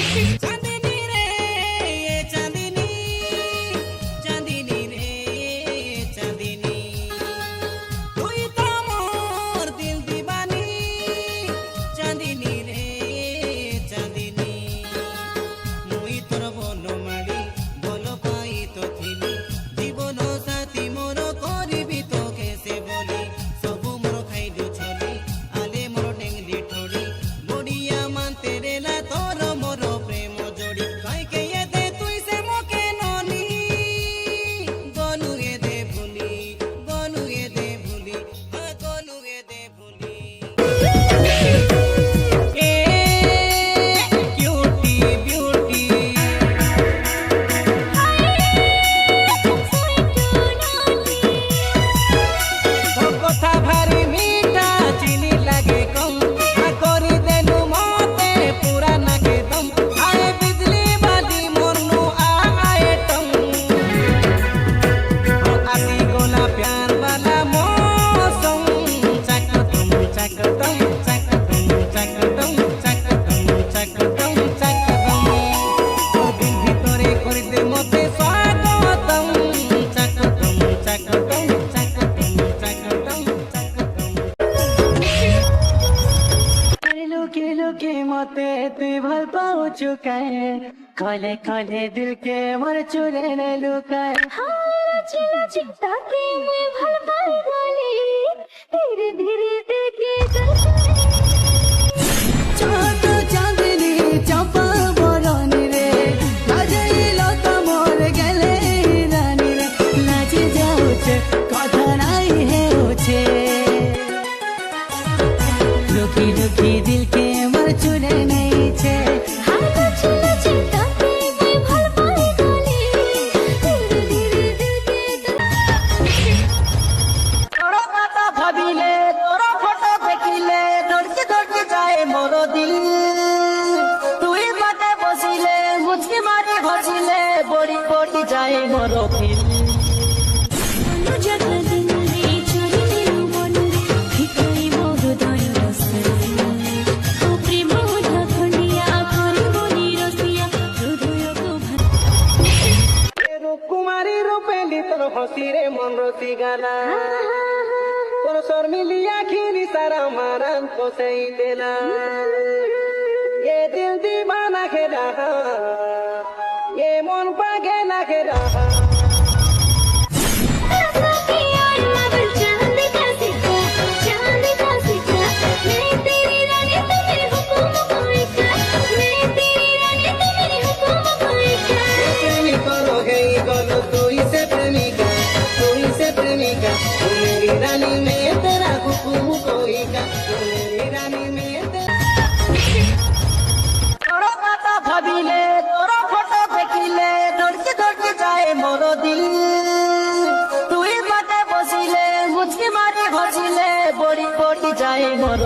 चांदनी रे चांदनी चांदनी रे चांदनी তুই তো মোর দিল দিবানি চাঁদিনী রে চাঁদিনী মুই তোর বনমালী বল পাই তো থিলি জীবন সাথী মোর করিবি তোকে সে বলি সবু মোর খাইলু ছলি আলে মোর টেংলি ঠড়ি বড়িয়া মানতে রে না তোর মোর প্রেম জড়ি কাইকে এতে তুই সে মোকে ননি গনু এতে ভুলি গনু এতে ভুলি গনু এতে ভুলি এ কিউটি বিউটি কথা ভারি মিঠা চিনি লাগে কম করি দেলু মতে পুরা নাকে দম আয় বিজলি বালি মরনু আয় টম আসি গোলা প্যার वाला मौसम चकदम चकदम चकदम चकदम चकदम चकदम चकदम দিন ভিতরে করিতে মতে স্বাগতম চকদম চকদম চকদম চকদম চকদম अरे लुके लुके मते तुई भल पाऊ चुकाए खोले खोले दिल के मोर चुरे न लुकाए चिला चिंता के मैं भल पाई गली धीरे धीरे देखे ছোট চাঁদনি চাপা বরণী রে সাজাইল তোমর গেলে রানী রে নাচি যাউছে কথা নাই হেউছে লুকি লুকি दिल के मोर चुरे नहीं छे चिला चिंता के मैं भल पाई गली धीरे धीरे देखे তোর কথা ভাবিলে তোর ফটো দেখিলে ধরকে ধরকে যায় মোর দিল তুই বাটে বসিলে মুচকি মারি ঘষিলে বড়ি বড়ি যায় মোর ফিল जगह दिन रे चोरी दिलु मन रे ভিখারি মোর দয় রসরে ও প্রেম খন্ডিয়া করি বনি রসিয়া হৃদয় কো ভর কুমারী রূপেলি তোর হসি রে মন রসি গানা তোর শর্মিলিয়া খিরি সারা মারান পোসাই দেনা ये दिल दीवाना के रहा ये मन पागला के रहा प्रेमी करो गई करो तू से प्रेमिका तू मेरी रानी में तेरा हुकुम कोई का तू मेरी रानी में तेरा তোর কথা ভাবিলে তোর ফটো দেখিলে ধরকে ধরকে যায় মোর দিল তুই বাটে বসিলে মুচকি মারি ঘষিলে বড়ি বড়ি যায় মোর